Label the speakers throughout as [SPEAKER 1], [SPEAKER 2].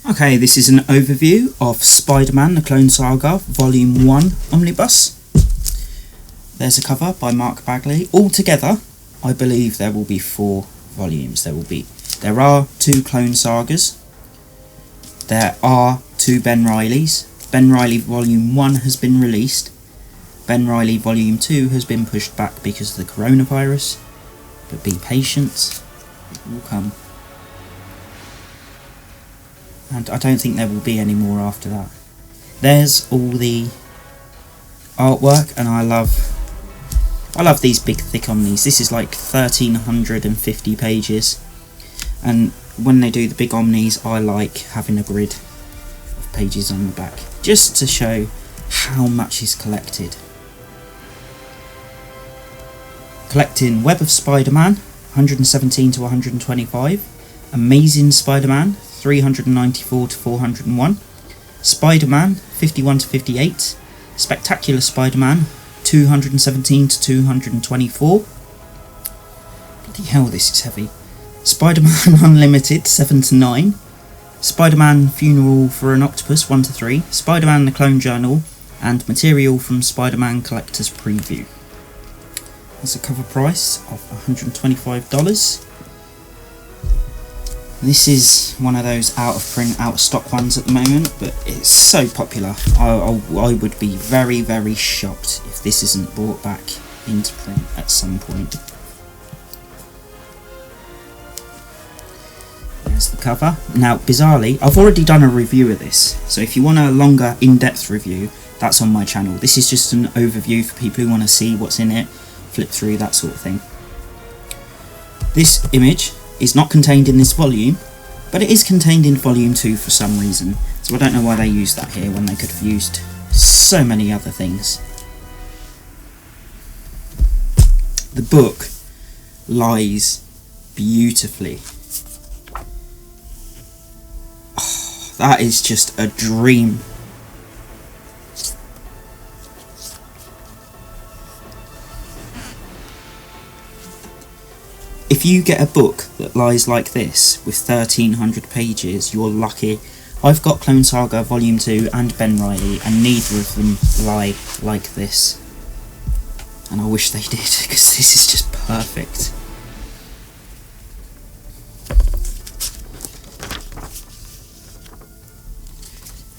[SPEAKER 1] Okay, this is an overview of Spider-Man The Clone Saga Volume 1 Omnibus. There's a cover by Mark Bagley. Altogether, I believe there will be 4 volumes. There are 2 Clone Sagas. There are 2 Ben Reileys. Ben Reilly Volume 1 has been released. Ben Reilly Volume 2 has been pushed back because of the coronavirus. But be patient, it will come. And I don't think there will be any more after that. There's all the artwork, and I love these big thick omnis. This is like 1350 pages, and when they do the big omnis, I like having a grid of pages on the back, just to show how much is collected. Collecting Web of Spider-Man, 117 to 125, Amazing Spider-Man, 394 to 401, Spider-Man, 51 to 58, Spectacular Spider-Man, 217 to 224. Bloody hell, this is heavy. Spider-Man Unlimited, 7 to 9, Spider-Man Funeral for an Octopus, 1 to 3, Spider-Man The Clone Journal, and material from Spider-Man Collector's Preview. There's a cover price of $125. This is one of those out of print, out of stock ones at the moment, but it's so popular. I would be very, very shocked if this isn't brought back into print at some point. There's the cover. Now, bizarrely, I've already done a review of this, so if you want a longer, in-depth review, that's on my channel. This is just an overview for people who want to see what's in it, flip through, that sort of thing. This image is not contained in this volume, but it is contained in volume 2 for some reason, so I don't know why they used that here when they could have used so many other things. The book lies beautifully. Oh, that is just a dream. If you get a book that lies like this, with 1300 pages, you're lucky. I've got Clone Saga Volume 2 and Ben Reilly, and neither of them lie like this. And I wish they did, because this is just perfect.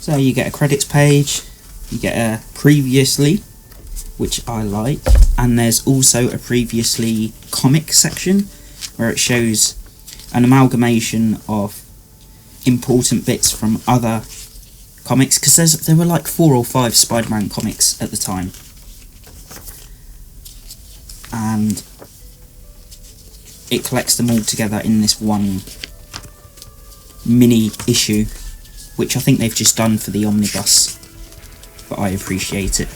[SPEAKER 1] So you get a credits page, you get a previously, which I like, and there's also a previously comic section where it shows an amalgamation of important bits from other comics, because there were like 4 or 5 Spider-Man comics at the time, and it collects them all together in this one mini issue, which I think they've just done for the omnibus, but I appreciate it.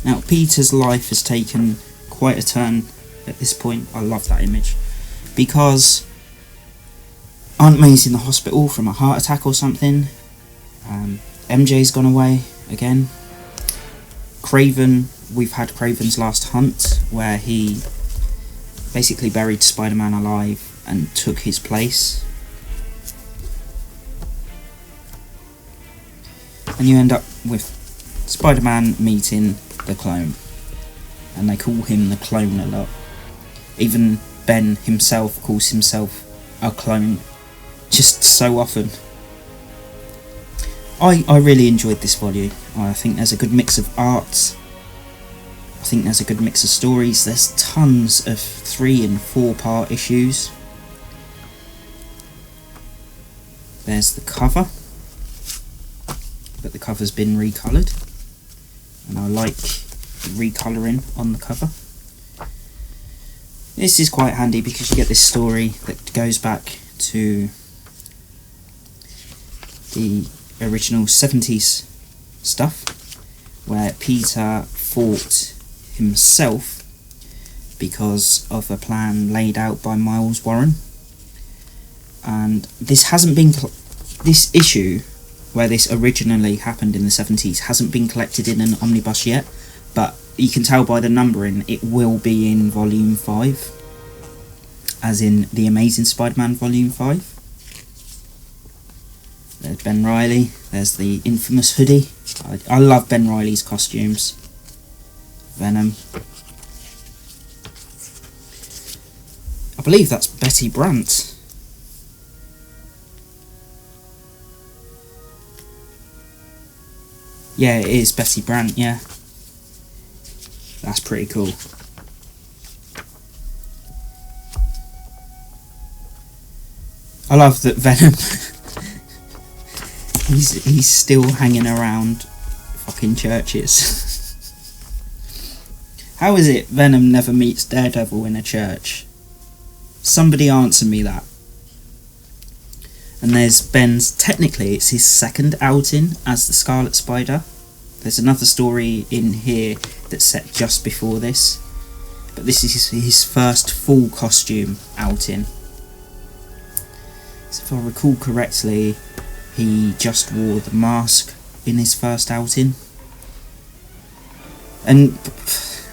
[SPEAKER 1] Now, Peter's life has taken quite a turn at this point. I love that image, because Aunt May's in the hospital from a heart attack or something. MJ's gone away again. Craven, we've had Craven's Last Hunt, where he basically buried Spider-Man alive and took his place. And you end up with Spider-Man meeting the clone, and they call him the Clone a lot. Even Ben himself calls himself a clone, just so often. I really enjoyed this volume. I think there's a good mix of art, I think there's a good mix of stories. There's tons of 3 and 4 part issues. There's the cover, but the cover's been recoloured, and I like the recolouring on the cover. This is quite handy because you get this story that goes back to the original 70s stuff, where Peter fought himself because of a plan laid out by Miles Warren. And this hasn't been this issue, where this originally happened in the 70s, hasn't been collected in an omnibus yet, but you can tell by the numbering it will be in volume 5. as in The Amazing Spider-Man Volume 5. There's Ben Reilly, there's the infamous hoodie. I love Ben Reilly's costumes. Venom. I believe that's Betty Brant. Yeah, it is Betty Brant, yeah. That's pretty cool. I love that Venom he's still hanging around fucking churches. How is it Venom never meets Daredevil in a church? Somebody answer me that. And there's Ben's, technically it's his second outing as the Scarlet Spider. There's another story in here that's set just before this, but this is his first full costume outing. So if I recall correctly, he just wore the mask in his first outing. And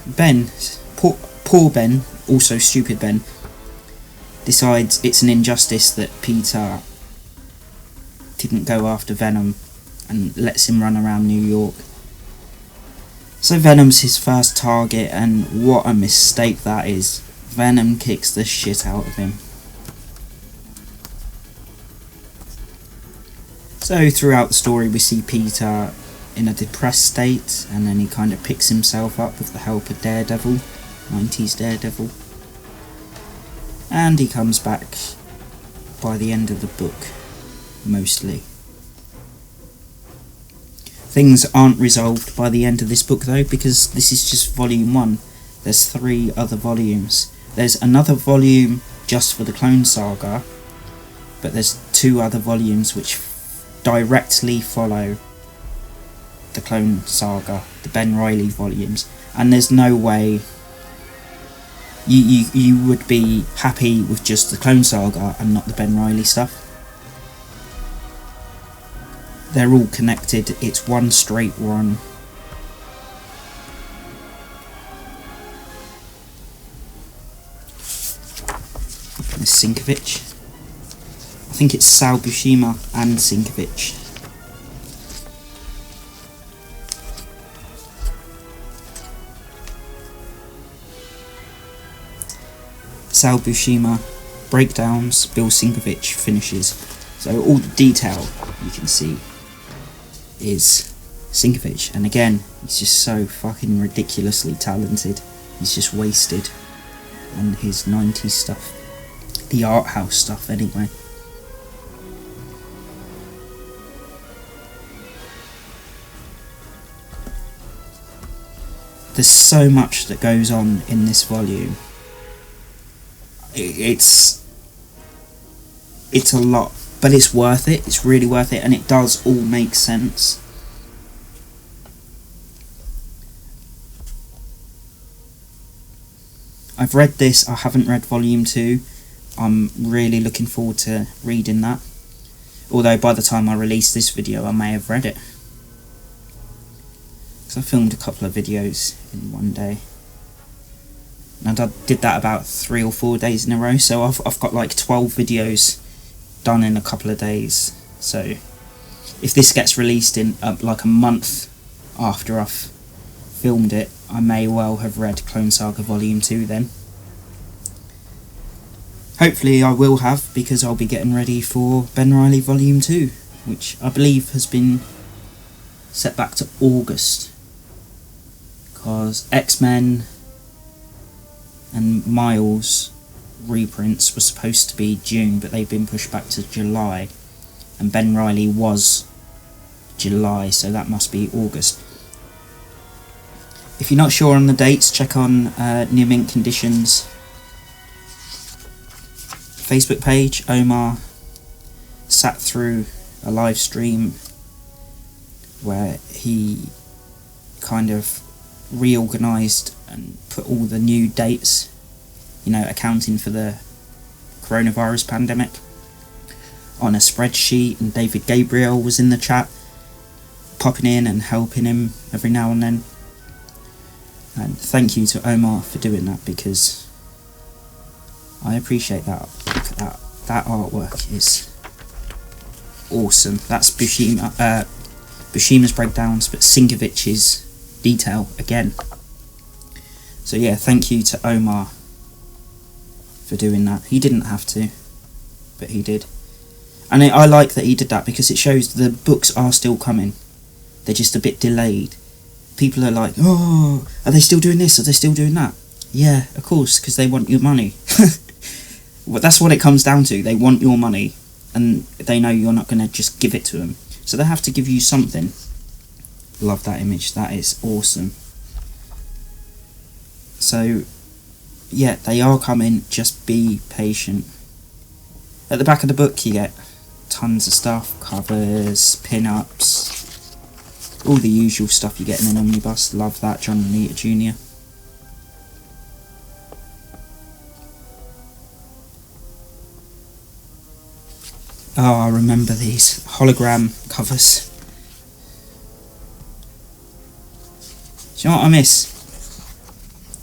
[SPEAKER 1] Ben, poor Ben, also stupid Ben, decides it's an injustice that Peter didn't go after Venom and lets him run around New York. So Venom's his first target, and what a mistake that is. Venom kicks the shit out of him. So throughout the story we see Peter in a depressed state, and then he kind of picks himself up with the help of Daredevil, 90s Daredevil. And he comes back by the end of the book, mostly. Things aren't resolved by the end of this book though, because this is just volume 1. There's 3 other volumes. There's another volume just for the Clone Saga, but there's 2 other volumes which directly follow the Clone Saga, the Ben Reilly volumes, and there's no way you would be happy with just the Clone Saga and not the Ben Reilly stuff. They're all connected, it's one straight run. There's Sinkovich. I think it's Sal Buscema and Sinkovich. Sal Buscema breakdowns, Bill Sinkovich finishes. So all the detail you can see is Sinkovich, and again, he's just so fucking ridiculously talented. He's just wasted on his 90s stuff. The art house stuff anyway. There's so much that goes on in this volume. It's a lot, but it's worth it. It's really worth it, and it does all make sense. I've read this, I haven't read volume 2. I'm really looking forward to reading that. Although by the time I release this video I may have read it. I filmed a couple of videos in one day, and I did that about 3 or 4 days in a row, so I've got like 12 videos done in a couple of days. So if this gets released in like a month after I've filmed it, I may well have read Clone Saga Volume 2 then. Hopefully I will have, because I'll be getting ready for Ben Reilly Volume 2, which I believe has been set back to August. Because X-Men and Miles reprints were supposed to be June, but they've been pushed back to July, and Ben Reilly was July, so that must be August. If you're not sure on the dates, check on Near Mint Conditions Facebook page. Omar sat through a live stream where he kind of reorganised and put all the new dates, you know, accounting for the coronavirus pandemic, on a spreadsheet, and David Gabriel was in the chat, popping in and helping him every now and then. And thank you to Omar for doing that, because I appreciate that. Look at that. That artwork is awesome. That's Bushima's breakdowns, but Sinkovich's detail again. So yeah, thank you to Omar for doing that. He didn't have to, but he did. And I like that he did that because it shows the books are still coming. They're just a bit delayed. People are like, oh, are they still doing this? Are they still doing that? Yeah, of course, because they want your money. Well, that's what it comes down to. They want your money, and they know you're not going to just give it to them. So they have to give you something. Love that image. That is awesome. So, yeah, they are coming. Just be patient. At the back of the book, you get tons of stuff. Covers, pin-ups, all the usual stuff you get in an omnibus. Love that, John Romita Jr. Oh, I remember these hologram covers. Do you know what I miss?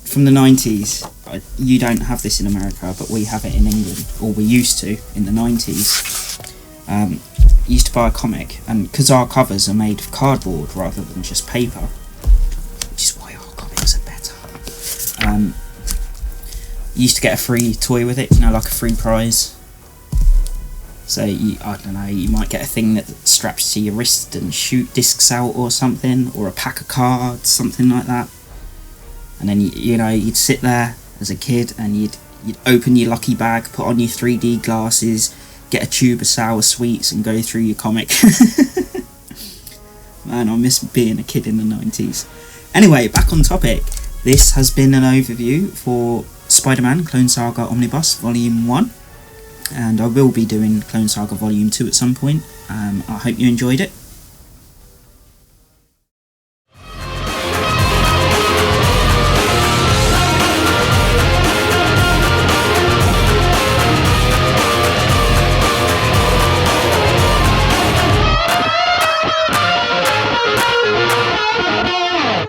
[SPEAKER 1] From the 90s, you don't have this in America, but we have it in England, or we used to in the 90s. Used to buy a comic, and because our covers are made of cardboard rather than just paper, which is why our comics are better. You used to get a free toy with it, you know, like a free prize. So, I don't know, you might get a thing that straps to your wrist and shoot discs out or something, or a pack of cards, something like that. And then, you know, you'd sit there as a kid and you'd open your lucky bag, put on your 3D glasses, get a tube of sour sweets and go through your comic. Man, I miss being a kid in the 90s. Anyway, back on topic. This has been an overview for Spider-Man Clone Saga Omnibus Volume 1. And I will be doing Clone Saga Volume 2 at some point. I hope you enjoyed it.